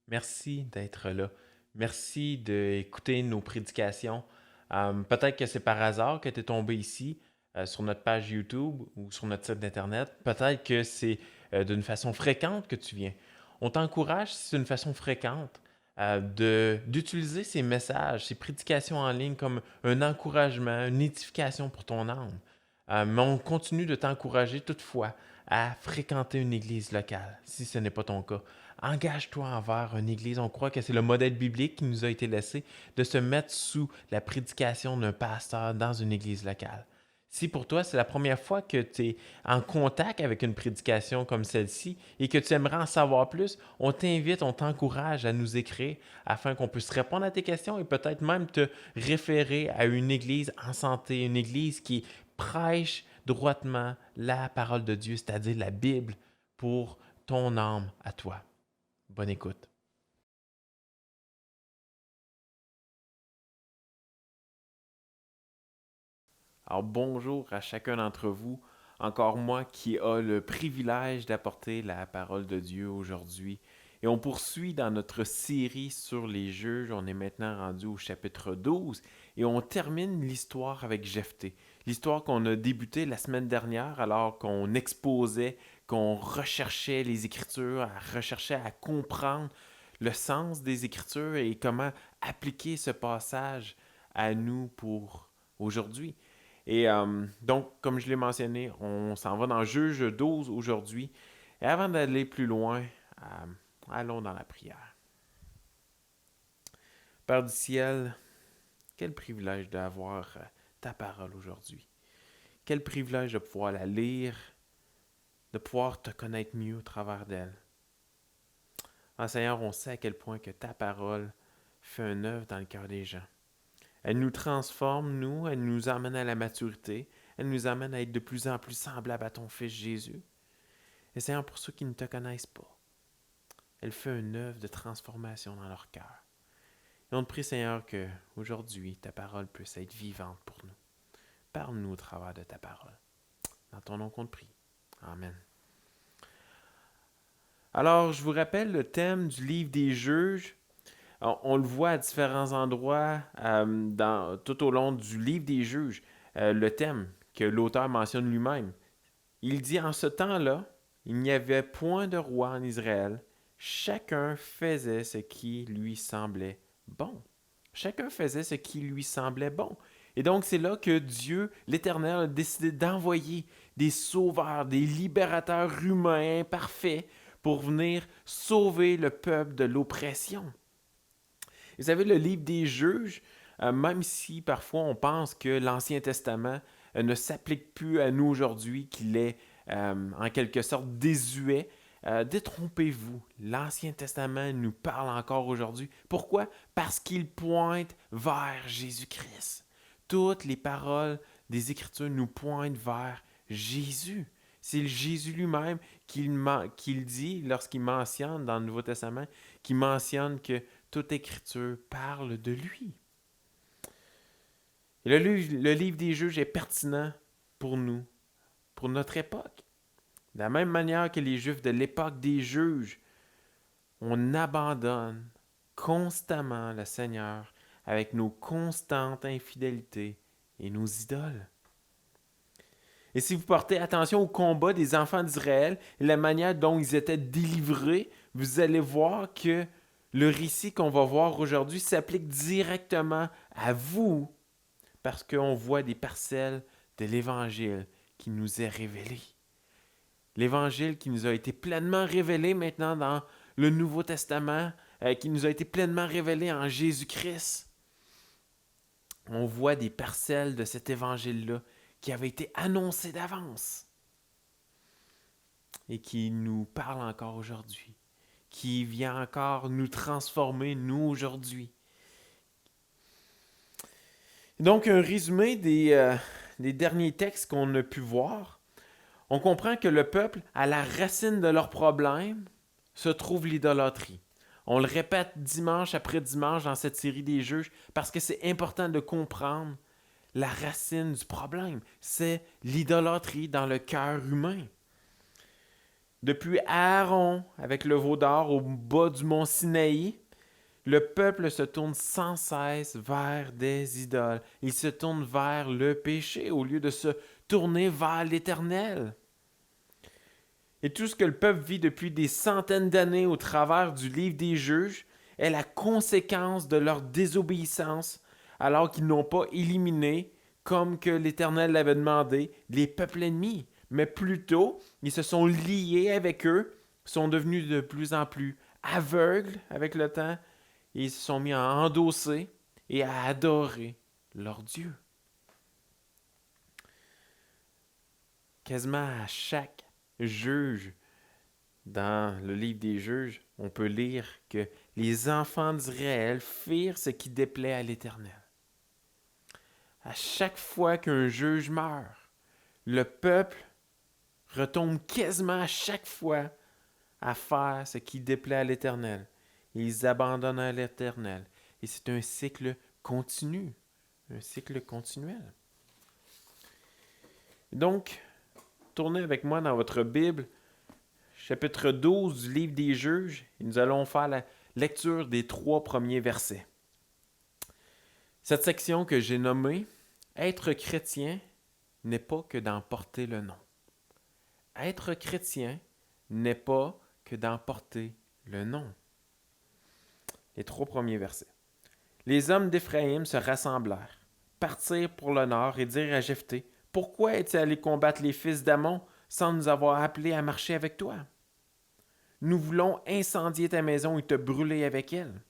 Merci d'être là. Merci d'écouter nos prédications. Peut-être que c'est par hasard que tu es tombé ici, sur notre page YouTube ou sur notre site d'Internet. Peut-être que c'est d'une façon fréquente que tu viens. On t'encourage, si c'est une façon fréquente, d'utiliser ces messages, ces prédications en ligne comme un encouragement, une édification pour ton âme. Mais on continue de t'encourager toutefois à fréquenter une église locale, si ce n'est pas ton cas. Engage-toi envers une église. On croit que c'est le modèle biblique qui nous a été laissé de se mettre sous la prédication d'un pasteur dans une église locale. Si pour toi, c'est la première fois que tu es en contact avec une prédication comme celle-ci et que tu aimerais en savoir plus, on t'invite, on t'encourage à nous écrire afin qu'on puisse répondre à tes questions et peut-être même te référer à une église en santé, une église qui prêche droitement la parole de Dieu, c'est-à-dire la Bible, pour ton âme à toi. Bonne écoute. Alors bonjour à chacun d'entre vous, encore moi qui a le privilège d'apporter la parole de Dieu aujourd'hui. Et on poursuit dans notre série sur les juges. On est maintenant rendu au chapitre 12 et on termine l'histoire avec Jephthé. L'histoire qu'on a débutée la semaine dernière alors qu'on exposait, qu'on recherchait les Écritures, recherchait à comprendre le sens des Écritures et comment appliquer ce passage à nous pour aujourd'hui. Et donc, comme je l'ai mentionné, on s'en va dans Juge 12 aujourd'hui. Et avant d'aller plus loin, allons dans la prière. Père du ciel, quel privilège d'avoir ta parole aujourd'hui. Quel privilège de pouvoir la lire, de pouvoir te connaître mieux au travers d'elle. Seigneur, on sait à quel point que ta parole fait un œuvre dans le cœur des gens. Elle nous transforme, nous, elle nous emmène à la maturité, elle nous amène à être de plus en plus semblables à ton Fils Jésus. Et Seigneur, pour ceux qui ne te connaissent pas, elle fait une œuvre de transformation dans leur cœur. Et on te prie, Seigneur, que aujourd'hui ta parole puisse être vivante pour nous. Parle-nous au travers de ta parole. Dans ton nom qu'on te prie. Amen. Alors, je vous rappelle le thème du livre des juges. On le voit à différents endroits tout au long du livre des juges. Le thème que l'auteur mentionne lui-même. Il dit en ce temps-là, il n'y avait point de roi en Israël. Chacun faisait ce qui lui semblait bon. Chacun faisait ce qui lui semblait bon. Et donc c'est là que Dieu, l'Éternel, a décidé d'envoyer des sauveurs, des libérateurs humains parfaits pour venir sauver le peuple de l'oppression. Vous savez, le livre des juges, même si parfois on pense que l'Ancien Testament ne s'applique plus à nous aujourd'hui, qu'il est en quelque sorte désuet, détrompez-vous. L'Ancien Testament nous parle encore aujourd'hui. Pourquoi? Parce qu'il pointe vers Jésus-Christ. Toutes les paroles des Écritures nous pointent vers Jésus. C'est le Jésus lui-même qu'il dit lorsqu'il mentionne dans le Nouveau Testament, qui mentionne que toute Écriture parle de lui. Et le livre des juges est pertinent pour nous, pour notre époque. De la même manière que les Juifs de l'époque des juges, on abandonne constamment le Seigneur avec nos constantes infidélités et nos idoles. Et si vous portez attention au combat des enfants d'Israël et la manière dont ils étaient délivrés, vous allez voir que le récit qu'on va voir aujourd'hui s'applique directement à vous parce qu'on voit des parcelles de l'Évangile qui nous est révélé. L'Évangile qui nous a été pleinement révélé maintenant dans le Nouveau Testament, qui nous a été pleinement révélé en Jésus-Christ. On voit des parcelles de cet Évangile-là qui avait été annoncé d'avance et qui nous parle encore aujourd'hui, qui vient encore nous transformer, nous, aujourd'hui. Donc, un résumé des derniers textes qu'on a pu voir. On comprend que le peuple, à la racine de leurs problèmes, se trouve l'idolâtrie. On le répète dimanche après dimanche dans cette série des juges parce que c'est important de comprendre la racine du problème. C'est l'idolâtrie dans le cœur humain. Depuis Aaron avec le veau d'or au bas du mont Sinaï, le peuple se tourne sans cesse vers des idoles. Il se tourne vers le péché au lieu de se tourner vers l'Éternel. Et tout ce que le peuple vit depuis des centaines d'années au travers du livre des juges est la conséquence de leur désobéissance, alors qu'ils n'ont pas éliminé, comme que l'Éternel l'avait demandé, les peuples ennemis. Mais plutôt, ils se sont liés avec eux, sont devenus de plus en plus aveugles avec le temps, et ils se sont mis à endosser et à adorer leur Dieu. Quasiment à chaque juge dans le livre des juges, on peut lire que les enfants d'Israël firent ce qui déplaît à l'Éternel. À chaque fois qu'un juge meurt, le peuple retombe quasiment à chaque fois à faire ce qui déplaît à l'Éternel. Ils abandonnent à l'Éternel. Et c'est un cycle continu, un cycle continuel. Donc, tournez avec moi dans votre Bible, chapitre 12 du livre des Juges, et nous allons faire la lecture des 3 premiers versets. Cette section que j'ai nommée « Être chrétien n'est pas que d'en porter le nom ». Être chrétien n'est pas que d'en porter le nom. Les 3 premiers versets. Les hommes d'Éphraïm se rassemblèrent, partirent pour le nord et dirent à Jephthé, « Pourquoi es-tu allé combattre les fils d'Ammon sans nous avoir appelés à marcher avec toi? Nous voulons incendier ta maison et te brûler avec elle. »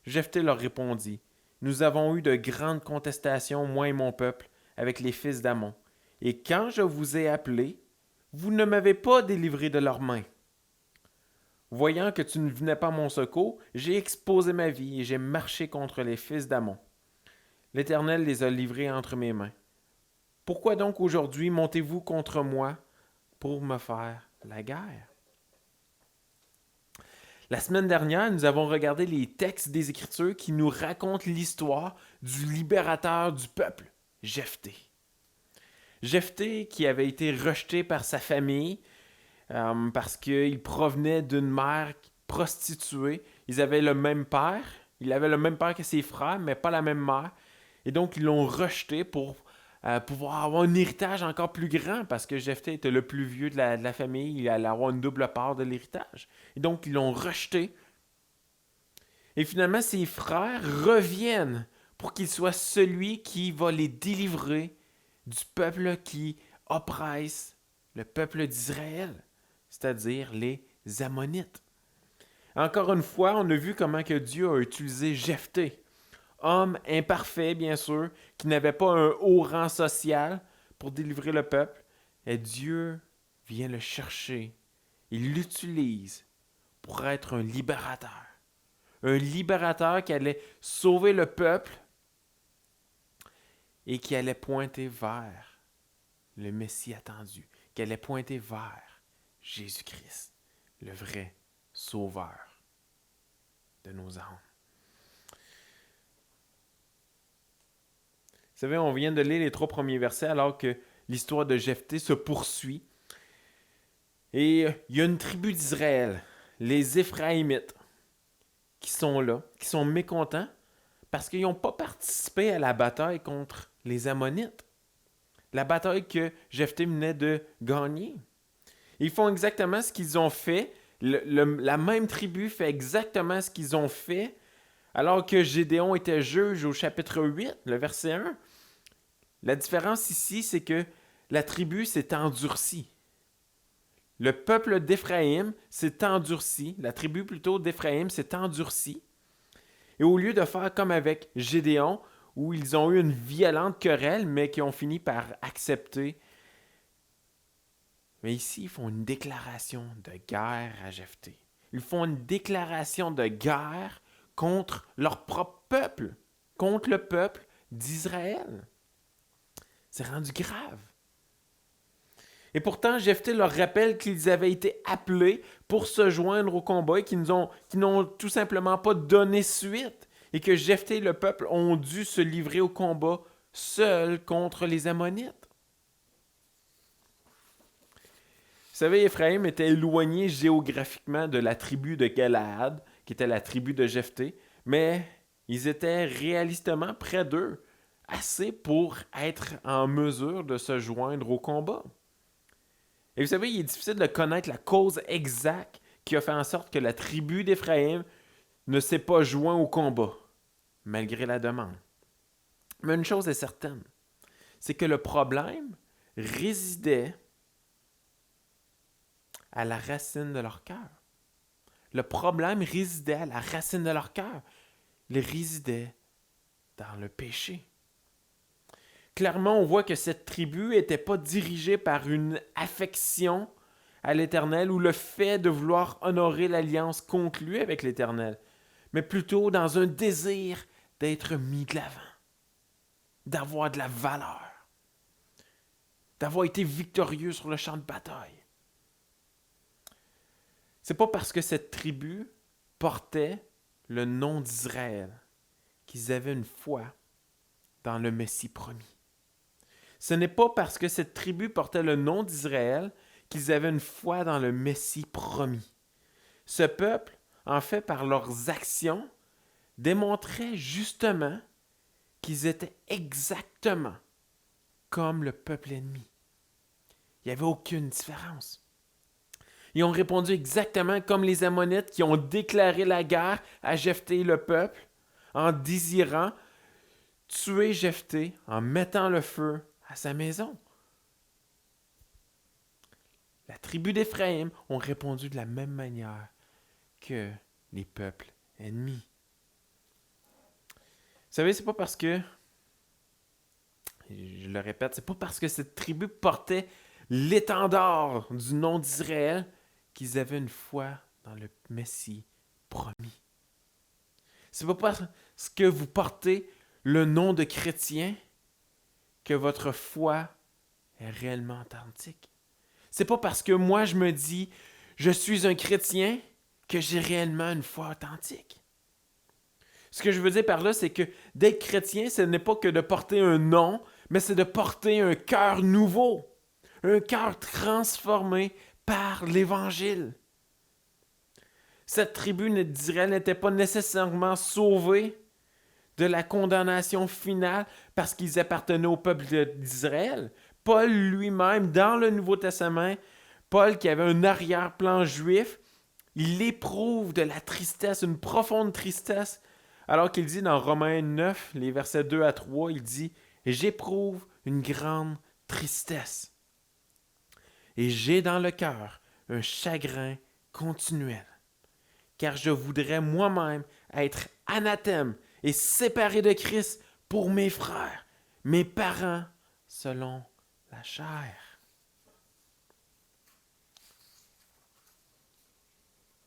Jephthé leur répondit, « Nous avons eu de grandes contestations, moi et mon peuple, avec les fils d'Ammon. Et quand je vous ai appelés, vous ne m'avez pas délivré de leurs mains. Voyant que tu ne venais pas à mon secours, j'ai exposé ma vie et j'ai marché contre les fils d'Ammon. L'Éternel les a livrés entre mes mains. Pourquoi donc aujourd'hui montez-vous contre moi pour me faire la guerre? » La semaine dernière, nous avons regardé les textes des Écritures qui nous racontent l'histoire du libérateur du peuple, Jephthé. Jephthé qui avait été rejeté par sa famille parce qu'il provenait d'une mère prostituée. Ils avaient le même père. Il avait le même père que ses frères, mais pas la même mère. Et donc, ils l'ont rejeté pour pouvoir avoir un héritage encore plus grand parce que Jephthé était le plus vieux de la famille. Il allait avoir une double part de l'héritage. Et donc, ils l'ont rejeté. Et finalement, ses frères reviennent pour qu'il soit celui qui va les délivrer du peuple qui oppresse le peuple d'Israël, c'est-à-dire les Ammonites. Encore une fois, on a vu comment que Dieu a utilisé Jephthé, homme imparfait, bien sûr, qui n'avait pas un haut rang social pour délivrer le peuple. Et Dieu vient le chercher. Il l'utilise pour être un libérateur. Un libérateur qui allait sauver le peuple et qui allait pointer vers le Messie attendu, qui allait pointer vers Jésus-Christ, le vrai sauveur de nos âmes. Vous savez, on vient de lire les 3 premiers versets alors que l'histoire de Jephthé se poursuit. Et il y a une tribu d'Israël, les Éphraïmites, qui sont là, qui sont mécontents parce qu'ils n'ont pas participé à la bataille contre les Ammonites. La bataille que Jephthé venait de gagner. Ils font exactement ce qu'ils ont fait. La même tribu fait exactement ce qu'ils ont fait alors que Gédéon était juge au chapitre 8, le verset 1. La différence ici, c'est que la tribu s'est endurcie. Le peuple d'Éphraïm s'est endurci, la tribu plutôt d'Éphraïm s'est endurcie. Et au lieu de faire comme avec Gédéon, où ils ont eu une violente querelle, mais qui ont fini par accepter. Mais ici, ils font une déclaration de guerre à Jephthé. Ils font une déclaration de guerre contre leur propre peuple, contre le peuple d'Israël. C'est rendu grave. Et pourtant, Jephthé leur rappelle qu'ils avaient été appelés pour se joindre au combat et qu'ils n'ont tout simplement pas donné suite et que Jephthé et le peuple ont dû se livrer au combat seuls contre les Ammonites. savez, Éphraïm était éloigné géographiquement de la tribu de Galaad, qui était la tribu de Jephthé, mais ils étaient réalistement près d'eux, assez pour être en mesure de se joindre au combat. Et vous savez, il est difficile de connaître la cause exacte qui a fait en sorte que la tribu d'Éphraïm ne s'est pas joint au combat, malgré la demande. Mais une chose est certaine, c'est que le problème résidait à la racine de leur cœur. Le problème résidait à la racine de leur cœur. Il résidait dans le péché. Clairement, on voit que cette tribu n'était pas dirigée par une affection à l'Éternel ou le fait de vouloir honorer l'alliance conclue avec l'Éternel, mais plutôt dans un désir d'être mis de l'avant, d'avoir de la valeur, d'avoir été victorieux sur le champ de bataille. C'est pas parce que cette tribu portait le nom d'Israël qu'ils avaient une foi dans le Messie promis. Ce n'est pas parce que cette tribu portait le nom d'Israël qu'ils avaient une foi dans le Messie promis. Ce peuple, en fait, par leurs actions, démontrait justement qu'ils étaient exactement comme le peuple ennemi. Il n'y avait aucune différence. Ils ont répondu exactement comme les Ammonites qui ont déclaré la guerre à Jephthé et le peuple en désirant tuer Jephthé en mettant le feu à sa maison. La tribu d'Éphraïm ont répondu de la même manière que les peuples ennemis. Vous savez, c'est pas parce que, je le répète, c'est pas parce que cette tribu portait l'étendard du nom d'Israël qu'ils avaient une foi dans le Messie promis. C'est pas parce que vous portez le nom de chrétien que votre foi est réellement authentique. C'est pas parce que moi je me dis je suis un chrétien que j'ai réellement une foi authentique. Ce que je veux dire par là, c'est que d'être chrétien, ce n'est pas que de porter un nom, mais c'est de porter un cœur nouveau, un cœur transformé par l'Évangile. Cette tribu d'Israël n'était pas nécessairement sauvée de la condamnation finale parce qu'ils appartenaient au peuple d'Israël. Paul lui-même, dans le Nouveau Testament, Paul qui avait un arrière-plan juif, il éprouve de la tristesse, une profonde tristesse, alors qu'il dit dans Romains 9, les versets 2 à 3, il dit « J'éprouve une grande tristesse et j'ai dans le cœur un chagrin continuel, car je voudrais moi-même être anathème et séparé de Christ pour mes frères, mes parents, selon la chair. »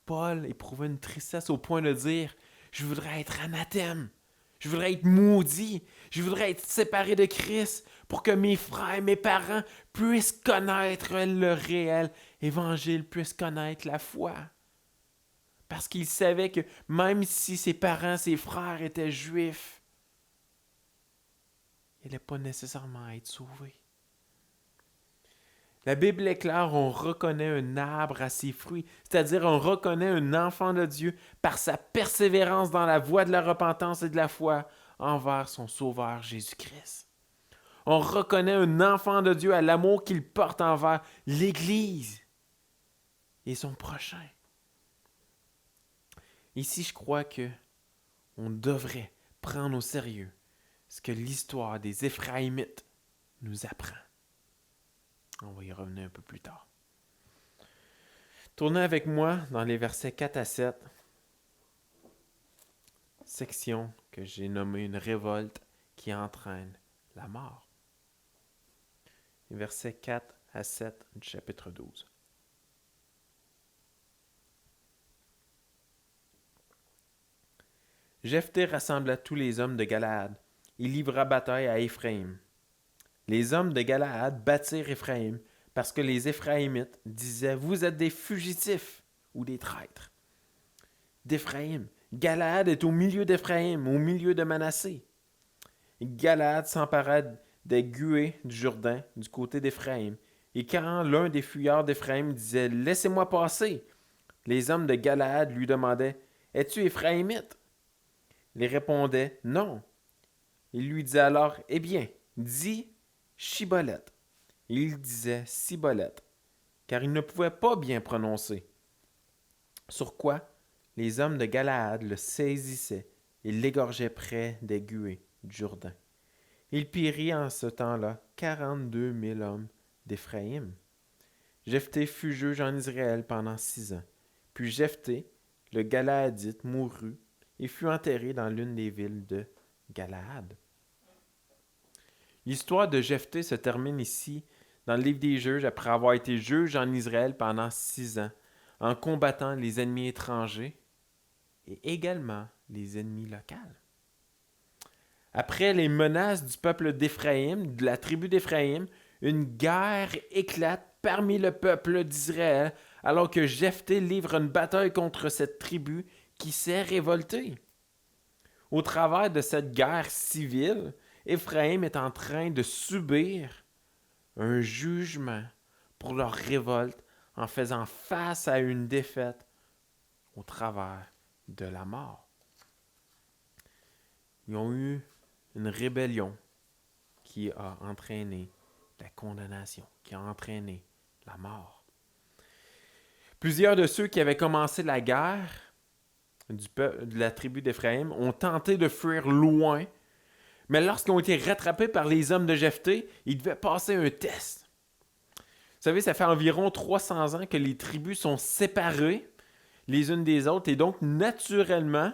Paul éprouvait une tristesse au point de dire « Je voudrais être anathème, je voudrais être maudit, je voudrais être séparé de Christ pour que mes frères, mes parents puissent connaître le réel évangile, puissent connaître la foi. » Parce qu'il savait que même si ses parents, ses frères étaient juifs, il n'allait pas nécessairement être sauvé. La Bible est claire, on reconnaît un arbre à ses fruits, c'est-à-dire on reconnaît un enfant de Dieu par sa persévérance dans la voie de la repentance et de la foi envers son Sauveur Jésus-Christ. On reconnaît un enfant de Dieu à l'amour qu'il porte envers l'Église et son prochain. Ici, je crois que on devrait prendre au sérieux ce que l'histoire des Éphraïmites nous apprend. On va y revenir un peu plus tard. Tournez avec moi dans les versets 4 à 7, section que j'ai nommée une révolte qui entraîne la mort. Les versets 4 à 7 du chapitre 12. Jephthé rassembla tous les hommes de Galaad et livra bataille à Éphraïm. Les hommes de Galaad battirent Éphraïm parce que les Éphraïmites disaient « Vous êtes des fugitifs ou des traîtres. » D'Éphraïm. Galaad est au milieu d'Éphraïm, au milieu de Manassé. Galaad s'empara des gués du Jourdain du côté d'Éphraïm Et quand l'un des fuyards d'Éphraïm disait « Laissez-moi passer », les hommes de Galaad lui demandaient « Es-tu Éphraïmite » Il répondait « Non ». Il lui disait alors « Eh bien, dis Chiboleth ». Il disait Cibolette, car il ne pouvait pas bien prononcer. Sur quoi les hommes de Galaad le saisissaient et l'égorgeaient près des gués du Jourdain. Il périt en ce temps-là 42 000 hommes d'Éphraïm. Jephthé fut juge en Israël pendant 6 ans. Puis Jephthé, le Galaadite, mourut et fut enterré dans l'une des villes de Galaad. L'histoire de Jephthé se termine ici dans le livre des Juges après avoir été juge en Israël pendant 6 ans, en combattant les ennemis étrangers et également les ennemis locaux. Après les menaces du peuple d'Éphraïm, de la tribu d'Éphraïm, une guerre éclate parmi le peuple d'Israël alors que Jephthé livre une bataille contre cette tribu qui s'est révoltée. Au travers de cette guerre civile, Éphraïm est en train de subir un jugement pour leur révolte en faisant face à une défaite au travers de la mort. Ils ont eu une rébellion qui a entraîné la condamnation, qui a entraîné la mort. Plusieurs de ceux qui avaient commencé la guerre de la tribu d'Éphraïm ont tenté de fuir loin, mais lorsqu'ils ont été rattrapés par les hommes de Jephthé, ils devaient passer un test. Vous savez, ça fait environ 300 ans que les tribus sont séparées les unes des autres et donc, naturellement,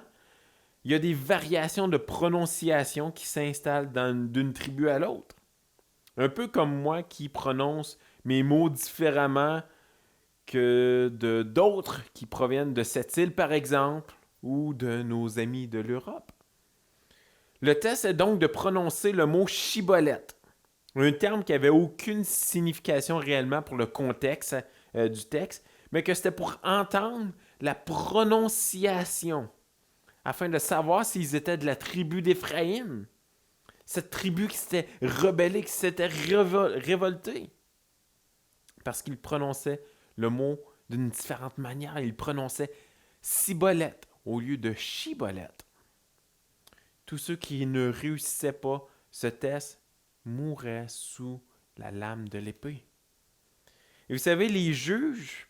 il y a des variations de prononciation qui s'installent d'une tribu à l'autre. Un peu comme moi qui prononce mes mots différemment que d'autres qui proviennent de cette île, par exemple, ou de nos amis de l'Europe. Le test est donc de prononcer le mot « chibolette », un terme qui n'avait aucune signification réellement pour le contexte du texte, mais que c'était pour entendre la prononciation, afin de savoir s'ils étaient de la tribu d'Éphraïm, cette tribu qui s'était rebellée, qui s'était révoltée, parce qu'ils prononçaient le mot d'une différente manière. Ils prononçaient « cibolette » au lieu de « chibolette ». Tous ceux qui ne réussissaient pas ce test mouraient sous la lame de l'épée. Et vous savez, les juges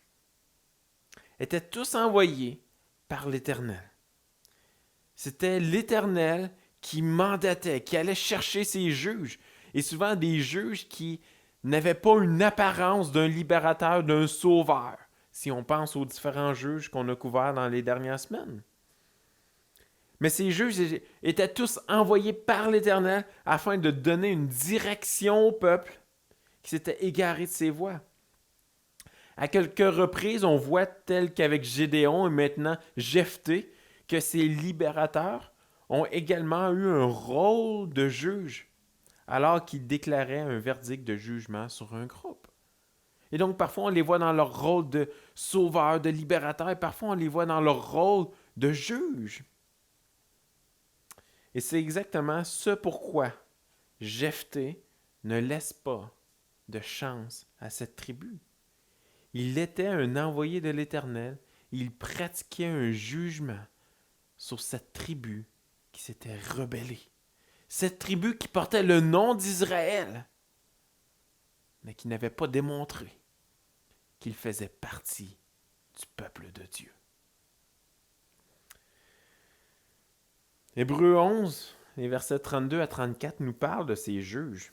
étaient tous envoyés par l'Éternel. C'était l'Éternel qui mandatait, qui allait chercher ses juges. Et souvent des juges qui n'avaient pas une apparence d'un libérateur, d'un sauveur, si on pense aux différents juges qu'on a couverts dans les dernières semaines. Mais ces juges étaient tous envoyés par l'Éternel afin de donner une direction au peuple qui s'était égaré de ses voies. À quelques reprises, on voit, tel qu'avec Gédéon et maintenant Jephthé, que ces libérateurs ont également eu un rôle de juge alors qu'ils déclaraient un verdict de jugement sur un groupe. Et donc, parfois, on les voit dans leur rôle de sauveur, de libérateur, et parfois, on les voit dans leur rôle de juge. Et c'est exactement ce pourquoi Jephthé ne laisse pas de chance à cette tribu. Il était un envoyé de l'Éternel, il pratiquait un jugement sur cette tribu qui s'était rebellée. Cette tribu qui portait le nom d'Israël, mais qui n'avait pas démontré qu'il faisait partie du peuple de Dieu. Hébreux 11, les versets 32 à 34 nous parlent de ces juges.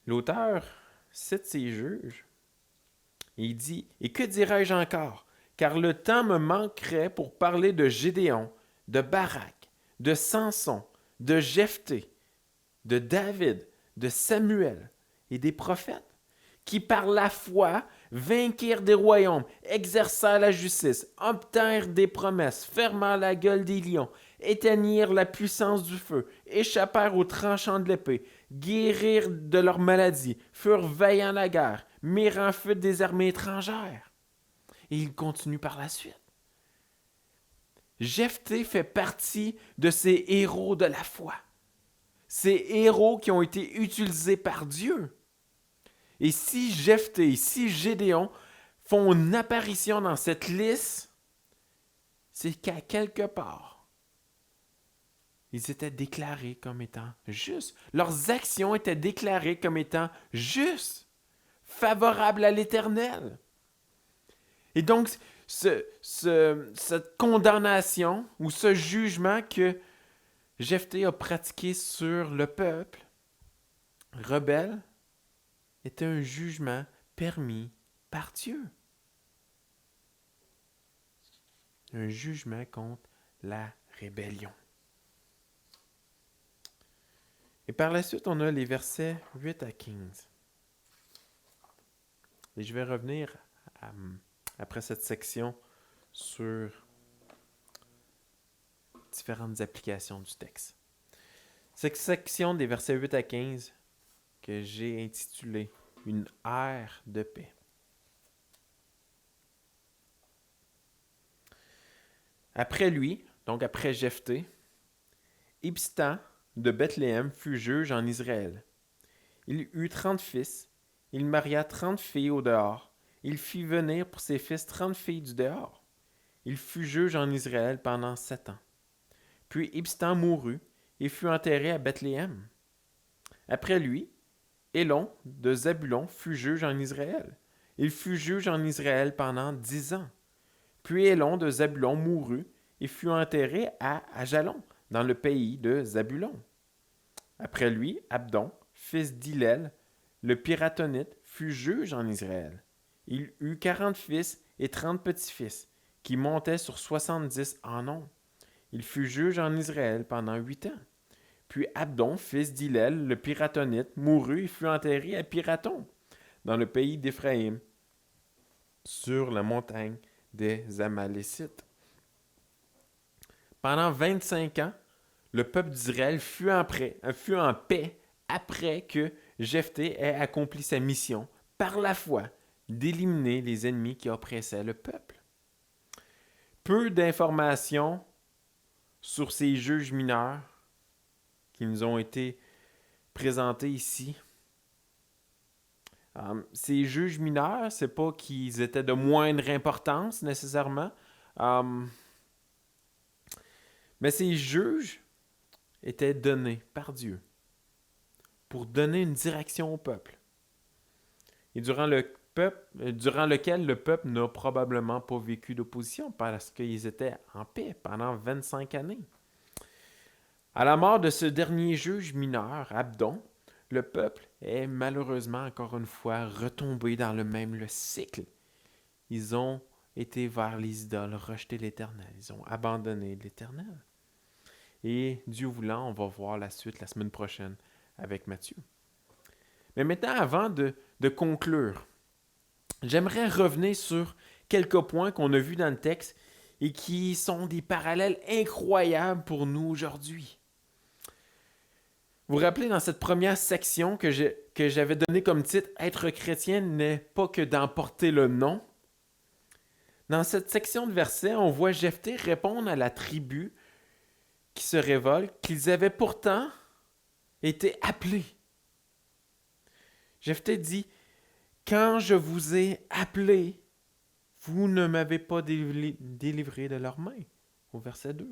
L'auteur cite ces juges et il dit « Et que dirais-je encore? Car le temps me manquerait pour parler de Gédéon, de Barak, de Samson, de Jephthé, de David, de Samuel et des prophètes, qui par la foi vainquirent des royaumes, exercèrent la justice, obtinrent des promesses, fermèrent la gueule des lions, éteignirent la puissance du feu, échappèrent aux tranchants de l'épée, guérirent de leurs maladies, furent vaillants à la guerre, mirent en fuite des armées étrangères. » Et il continue par la suite. Jephthé fait partie de ces héros de la foi. Ces héros qui ont été utilisés par Dieu. Et si Jephthé, si Gédéon font une apparition dans cette liste, c'est qu'à quelque part, ils étaient déclarés comme étant justes. Leurs actions étaient déclarées comme étant justes, favorables à l'Éternel. Et donc, cette condamnation ou ce jugement que Jephthé a pratiqué sur le peuple rebelle était un jugement permis par Dieu. Un jugement contre la rébellion. Et par la suite, on a les versets 8 à 15. Et je vais revenir après cette section sur différentes applications du texte. Cette section des versets 8 à 15 que j'ai intitulée « Une ère de paix ». Après lui, donc après Jephthé, Ibstan de Bethléem fut juge en Israël. Il eut 30 fils. Il maria 30 filles au dehors. Il fit venir pour ses fils 30 filles du dehors. Il fut juge en Israël pendant 7 ans. Puis Ibstan mourut et fut enterré à Bethléem. Après lui, Élon de Zabulon fut juge en Israël. Il fut juge en Israël pendant 10 ans. Puis Élon de Zabulon mourut et fut enterré à Ajalon, dans le pays de Zabulon. Après lui, Abdon, fils d'Hillel, le Piratonite, fut juge en Israël. Il eut 40 fils et 30 petits-fils, qui montaient sur 70 en nombre. Il fut juge en Israël pendant 8 ans. Puis Abdon, fils d'Hillel, le Piratonite, mourut et fut enterré à Piraton, dans le pays d'Éphraïm, sur la montagne des Amalécites. Pendant 25 ans, le peuple d'Israël fut en paix après que Jephthé ait accompli sa mission par la foi d'éliminer les ennemis qui oppressaient le peuple. Peu d'informations sur ces juges mineurs qui nous ont été présentés ici. Ces juges mineurs, c'est pas qu'ils étaient de moindre importance nécessairement, mais ces juges étaient donnés par Dieu pour donner une direction au peuple. Et durant lequel le peuple n'a probablement pas vécu d'opposition parce qu'ils étaient en paix pendant 25 années. À la mort de ce dernier juge mineur, Abdon, le peuple est malheureusement encore une fois retombé dans le cycle. Ils ont été vers les idoles, rejeté l'Éternel. Ils ont abandonné l'Éternel. Et Dieu voulant, on va voir la suite la semaine prochaine avec Matthieu. Mais maintenant, avant de conclure, j'aimerais revenir sur quelques points qu'on a vus dans le texte et qui sont des parallèles incroyables pour nous aujourd'hui. Vous vous rappelez dans cette première section que j'avais donné comme titre « Être chrétien n'est pas que d'emporter le nom ». Dans cette section de versets, on voit Jephthé répondre à la tribu qui se révolte qu'ils avaient pourtant été appelés. Jephthé dit « Quand je vous ai appelés, vous ne m'avez pas délivré de leurs mains » au verset 2.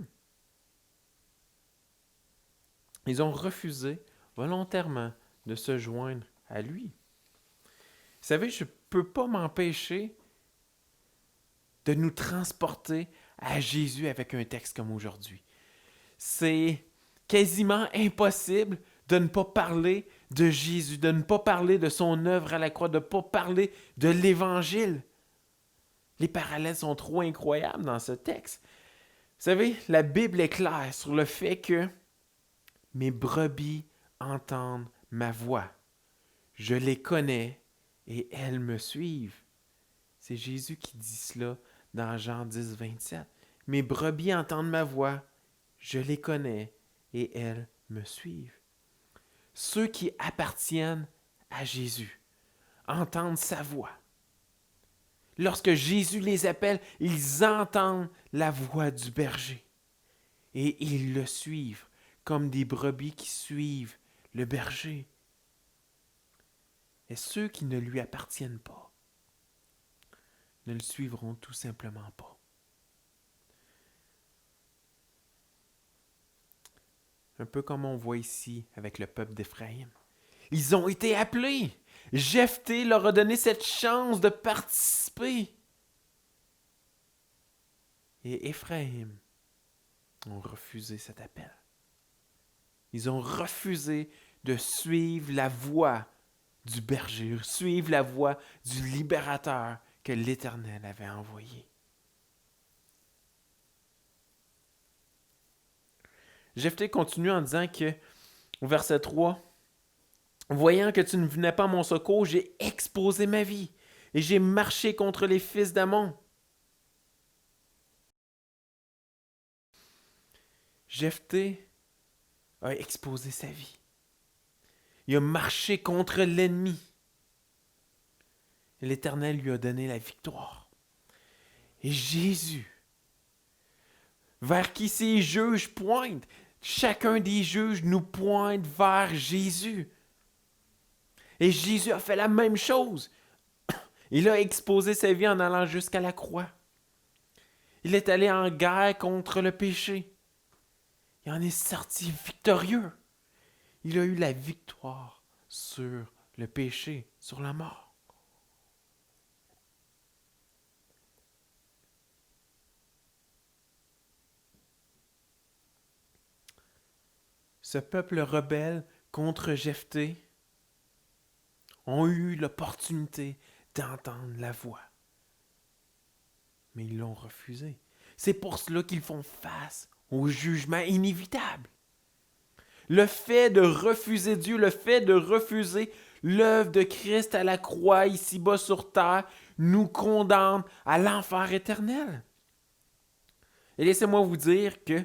Ils ont refusé volontairement de se joindre à lui. Vous savez, je ne peux pas m'empêcher de nous transporter à Jésus avec un texte comme aujourd'hui. C'est quasiment impossible de ne pas parler de Jésus, de ne pas parler de son œuvre à la croix, de ne pas parler de l'Évangile. Les parallèles sont trop incroyables dans ce texte. Vous savez, la Bible est claire sur le fait que mes brebis entendent ma voix. Je les connais et elles me suivent. C'est Jésus qui dit cela dans Jean 10, 27. Mes brebis entendent ma voix. Je les connais et elles me suivent. Ceux qui appartiennent à Jésus entendent sa voix. Lorsque Jésus les appelle, ils entendent la voix du berger et ils le suivent comme des brebis qui suivent le berger. Et ceux qui ne lui appartiennent pas ne le suivront tout simplement pas. Un peu comme on voit ici avec le peuple d'Éphraïm. Ils ont été appelés. Jephthé leur a donné cette chance de participer. Et Éphraïm ont refusé cet appel. Ils ont refusé de suivre la voie du berger, suivre la voie du libérateur que l'Éternel avait envoyé. Jephthé continue en disant que, au verset 3, « Voyant que tu ne venais pas à mon secours, j'ai exposé ma vie et j'ai marché contre les fils d'Ammon. » Jephthé a exposé sa vie. Il a marché contre l'ennemi. Et l'Éternel lui a donné la victoire. Et Jésus, vers qui ces juges pointent, chacun des juges nous pointe vers Jésus. Et Jésus a fait la même chose. Il a exposé sa vie en allant jusqu'à la croix. Il est allé en guerre contre le péché. Il en est sorti victorieux. Il a eu la victoire sur le péché, sur la mort. Ce peuple rebelle contre Jephthé ont eu l'opportunité d'entendre la voix. Mais ils l'ont refusé. C'est pour cela qu'ils font face au jugement inévitable. Le fait de refuser Dieu, le fait de refuser l'œuvre de Christ à la croix ici-bas sur terre, nous condamne à l'enfer éternel. Et laissez-moi vous dire que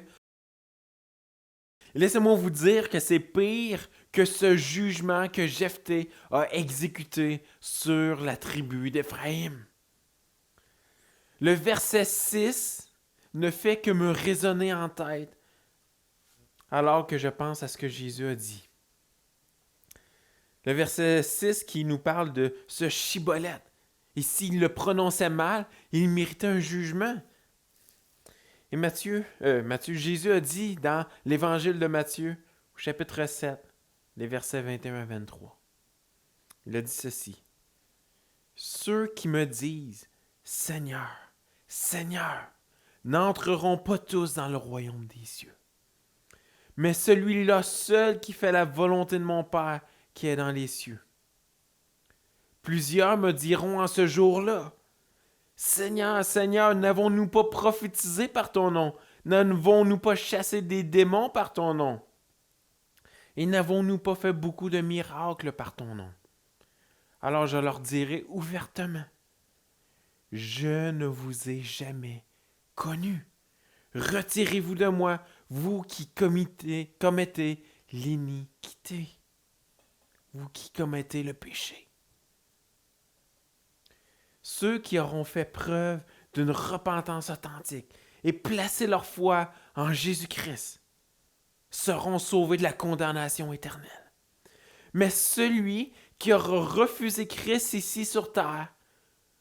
c'est pire que ce jugement que Jephthé a exécuté sur la tribu d'Éphraïm. Le verset 6 ne fait que me résonner en tête alors que je pense à ce que Jésus a dit. Le verset 6 qui nous parle de ce Chiboleth. Et s'il le prononçait mal, il méritait un jugement. Et Jésus a dit dans l'évangile de Matthieu, au chapitre 7, les versets 21 à 23. Il a dit ceci. Ceux qui me disent, Seigneur, Seigneur, n'entreront pas tous dans le royaume des cieux. Mais celui-là seul qui fait la volonté de mon Père qui est dans les cieux. Plusieurs me diront en ce jour-là, Seigneur, Seigneur, n'avons-nous pas prophétisé par ton nom? N'avons-nous pas chassé des démons par ton nom? Et n'avons-nous pas fait beaucoup de miracles par ton nom? Alors je leur dirai ouvertement, je ne vous ai jamais connus. Retirez-vous de moi, vous qui commettez l'iniquité, vous qui commettez le péché. Ceux qui auront fait preuve d'une repentance authentique et placé leur foi en Jésus-Christ seront sauvés de la condamnation éternelle. Mais celui qui aura refusé Christ ici sur terre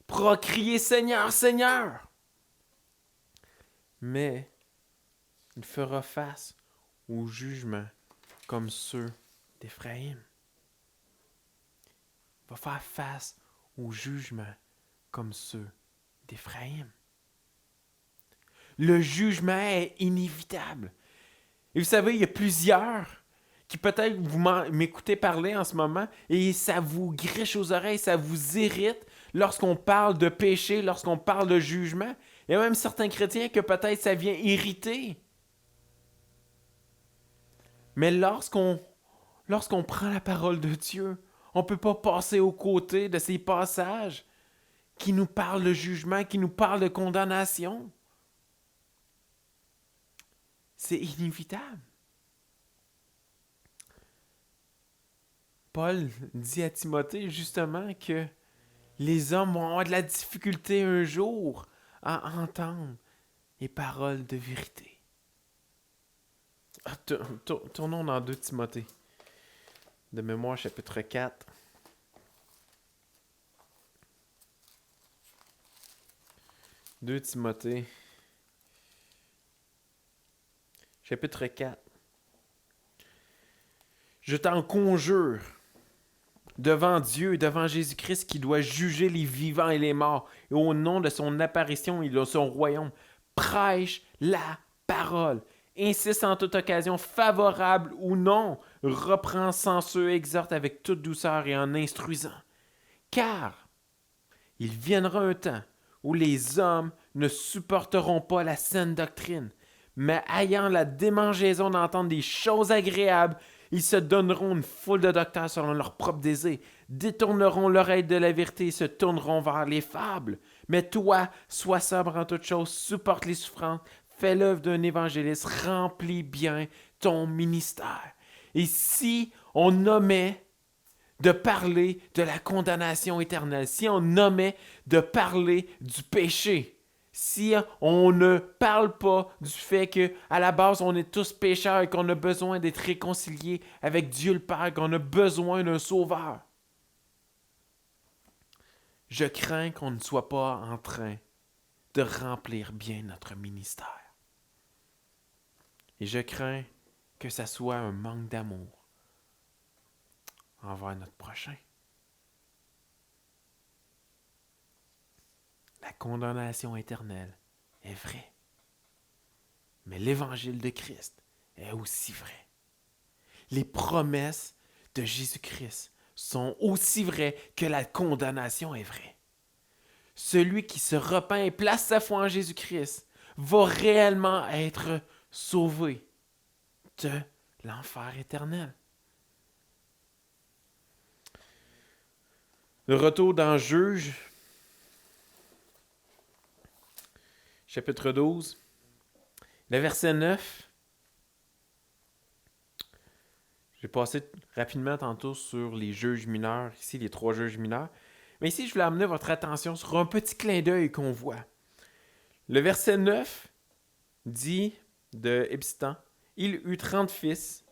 pourra crier « Seigneur, Seigneur !» Mais il fera face au jugement comme ceux d'Éphraïm. Il va faire face au jugement comme ceux d'Éphraïm. Le jugement est inévitable. Et vous savez, il y a plusieurs qui peut-être vous m'écoutez parler en ce moment et ça vous griche aux oreilles, ça vous irrite lorsqu'on parle de péché, lorsqu'on parle de jugement. Il y a même certains chrétiens que peut-être ça vient irriter. Mais lorsqu'on prend la parole de Dieu, on ne peut pas passer aux côtés de ces passages qui nous parlent de jugement, qui nous parlent de condamnation. C'est inévitable. Paul dit à Timothée justement que les hommes vont avoir de la difficulté un jour à entendre les paroles de vérité. Tournons dans 2 Timothée. De mémoire, chapitre 4. 2 Timothée, chapitre 4. Je t'en conjure, devant Dieu et devant Jésus-Christ qui doit juger les vivants et les morts, et au nom de son apparition et de son royaume, prêche la parole. Insiste en toute occasion, favorable ou non, reprend censure, exhorte avec toute douceur et en instruisant. Car il viendra un temps où les hommes ne supporteront pas la saine doctrine, mais ayant la démangeaison d'entendre des choses agréables, ils se donneront une foule de docteurs selon leur propre désir, détourneront l'oreille de la vérité et se tourneront vers les fables. Mais toi, sois sobre en toutes choses, supporte les souffrances, fais l'œuvre d'un évangéliste, remplis bien ton ministère. Et si on nommait de parler de la condamnation éternelle, si on nommait de parler du péché, si on ne parle pas du fait qu'à la base, on est tous pécheurs et qu'on a besoin d'être réconciliés avec Dieu le Père, qu'on a besoin d'un sauveur, je crains qu'on ne soit pas en train de remplir bien notre ministère. Et je crains que ça soit un manque d'amour envers notre prochain. La condamnation éternelle est vraie. Mais l'évangile de Christ est aussi vrai. Les promesses de Jésus-Christ sont aussi vraies que la condamnation est vraie. Celui qui se repent et place sa foi en Jésus-Christ va réellement être sauvé de l'enfer éternel. Le retour dans Juge, chapitre 12, le verset 9. J'ai passé rapidement tantôt sur les juges mineurs, ici les 3 juges mineurs. Mais ici, je voulais amener votre attention sur un petit clin d'œil qu'on voit. Le verset 9 dit de Ebstan, « Il eut 30 fils,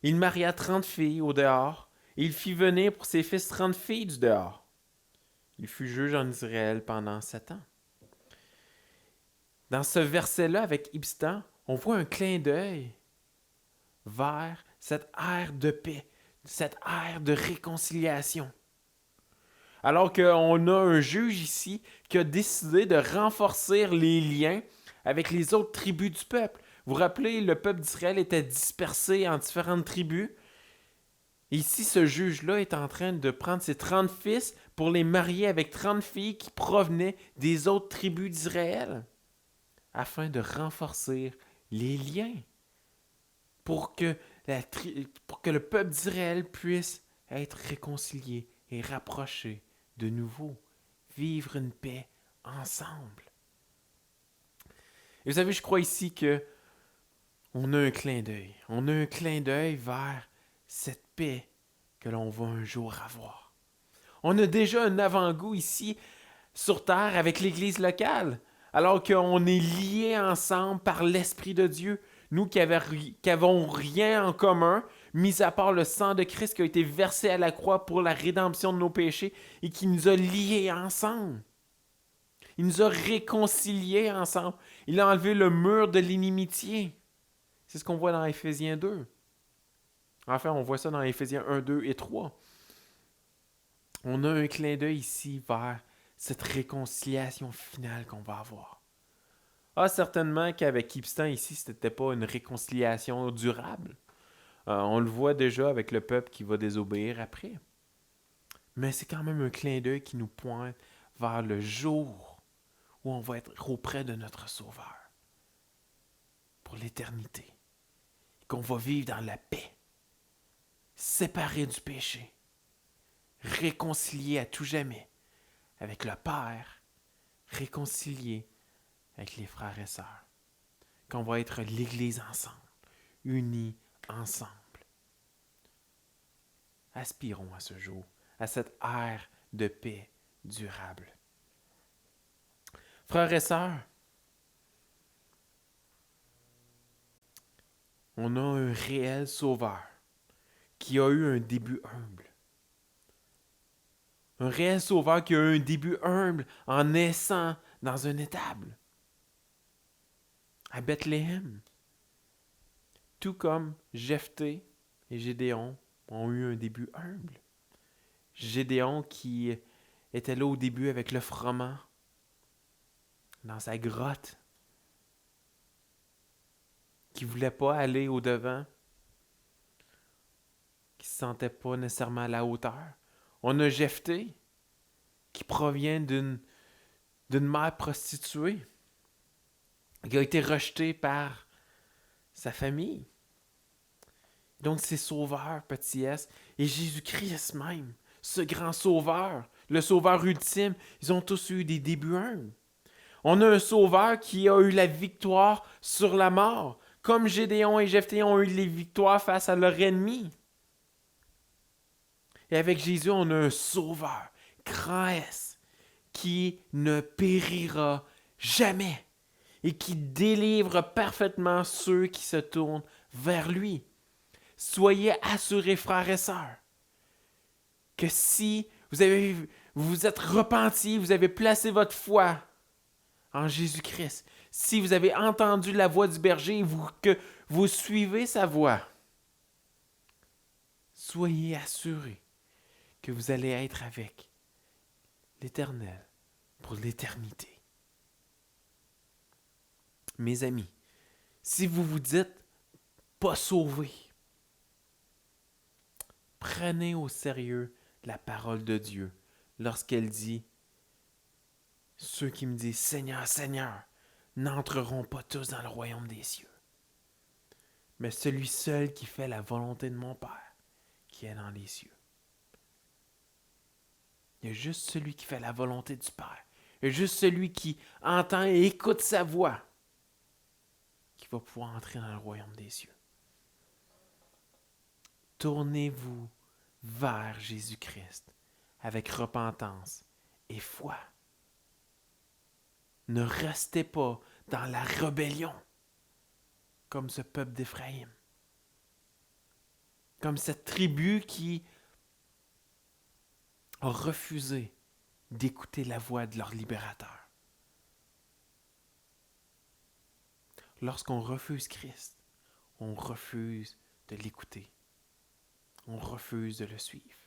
il maria 30 filles au dehors, et il fit venir pour ses fils 30 filles du dehors. Il fut juge en Israël pendant 7 ans. » Dans ce verset-là, avec Ibstan, on voit un clin d'œil vers cette ère de paix, cette ère de réconciliation. Alors qu'on a un juge ici qui a décidé de renforcer les liens avec les autres tribus du peuple. Vous vous rappelez, le peuple d'Israël était dispersé en différentes tribus. Ici, ce juge-là est en train de prendre ses 30 fils pour les marier avec 30 filles qui provenaient des autres tribus d'Israël, afin de renforcer les liens, pour que le peuple d'Israël puisse être réconcilié et rapproché de nouveau, vivre une paix ensemble. Et vous savez, je crois ici que on a un clin d'œil. On a un clin d'œil vers cette paix que l'on va un jour avoir. On a déjà un avant-goût ici sur terre avec l'Église locale, alors qu'on est liés ensemble par l'Esprit de Dieu. Nous qui n'avons rien en commun, mis à part le sang de Christ qui a été versé à la croix pour la rédemption de nos péchés et qui nous a liés ensemble. Il nous a réconciliés ensemble. Il a enlevé le mur de l'inimitié. C'est ce qu'on voit dans Éphésiens 2. Enfin, on voit ça dans Éphésiens 1, 2 et 3. On a un clin d'œil ici vers cette réconciliation finale qu'on va avoir. Ah, certainement qu'avec Ibstan ici, ce n'était pas une réconciliation durable. On le voit déjà avec le peuple qui va désobéir après. Mais c'est quand même un clin d'œil qui nous pointe vers le jour où on va être auprès de notre Sauveur pour l'éternité. Et qu'on va vivre dans la paix, séparés du péché, réconciliés à tout jamais avec le Père, réconciliés avec les frères et sœurs. Qu'on va être l'Église ensemble, unis ensemble. Aspirons à ce jour, à cette ère de paix durable. Frères et sœurs, on a un réel Sauveur qui a eu un début humble. Un réel Sauveur qui a eu un début humble en naissant dans un étable à Bethléem. Tout comme Jephthé et Gédéon ont eu un début humble. Gédéon qui était là au début avec le froment dans sa grotte, qui ne voulait pas aller au-devant, qui ne se sentait pas nécessairement à la hauteur. On a Jephthé qui provient d'une mère prostituée, qui a été rejetée par sa famille. Donc c'est Sauveur, petit S, et Jésus-Christ même, ce grand Sauveur, le Sauveur ultime, ils ont tous eu des débuts humbles. On a un Sauveur qui a eu la victoire sur la mort, comme Gédéon et Jephthé ont eu les victoires face à leur ennemi. Et avec Jésus, on a un Sauveur, grand S, qui ne périra jamais et qui délivre parfaitement ceux qui se tournent vers lui. Soyez assurés, frères et sœurs, que si vous vous êtes repentis, vous avez placé votre foi en Jésus-Christ, si vous avez entendu la voix du berger et que vous suivez sa voix, soyez assurés que vous allez être avec l'Éternel pour l'éternité. Mes amis, si vous vous dites pas sauvés, prenez au sérieux la parole de Dieu lorsqu'elle dit « Ceux qui me disent Seigneur, Seigneur, n'entreront pas tous dans le royaume des cieux, mais celui seul qui fait la volonté de mon Père qui est dans les cieux. » Il y a juste celui qui fait la volonté du Père. Il y a juste celui qui entend et écoute sa voix qui va pouvoir entrer dans le royaume des cieux. Tournez-vous vers Jésus-Christ avec repentance et foi. Ne restez pas dans la rébellion comme ce peuple d'Éphraïm, comme cette tribu qui a refusé d'écouter la voix de leur libérateur. Lorsqu'on refuse Christ, on refuse de l'écouter. On refuse de le suivre.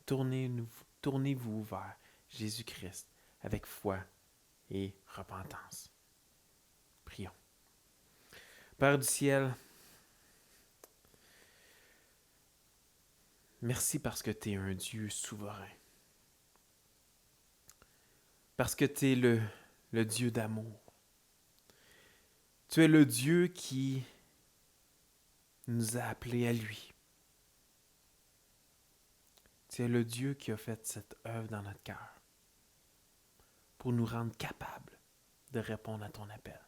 Tournez-vous vers Jésus-Christ avec foi et repentance. Prions. Père du ciel, merci parce que tu es un Dieu souverain. Parce que tu es le Dieu d'amour. Tu es le Dieu qui nous a appelés à lui. Tu es le Dieu qui a fait cette œuvre dans notre cœur pour nous rendre capables de répondre à ton appel.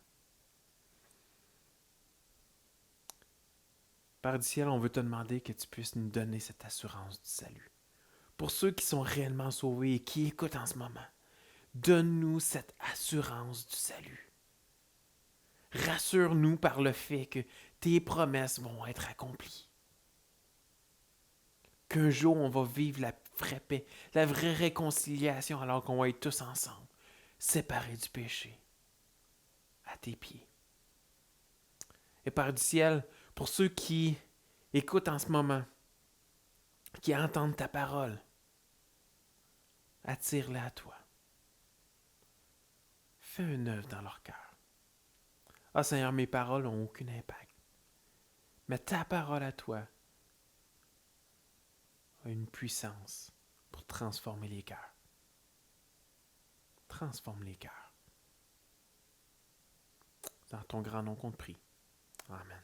Père du ciel, on veut te demander que tu puisses nous donner cette assurance du salut. Pour ceux qui sont réellement sauvés et qui écoutent en ce moment, donne-nous cette assurance du salut. Rassure-nous par le fait que tes promesses vont être accomplies. Qu'un jour, on va vivre la vraie paix, la vraie réconciliation alors qu'on va être tous ensemble, séparés du péché, à tes pieds. Et Père du ciel, pour ceux qui écoutent en ce moment, qui entendent ta parole, attire-les à toi. Fais une œuvre dans leur cœur. Ah Seigneur, mes paroles n'ont aucun impact. Mais ta parole à toi a une puissance pour transformer les cœurs. Transforme les cœurs. Dans ton grand nom qu'on te prie. Amen.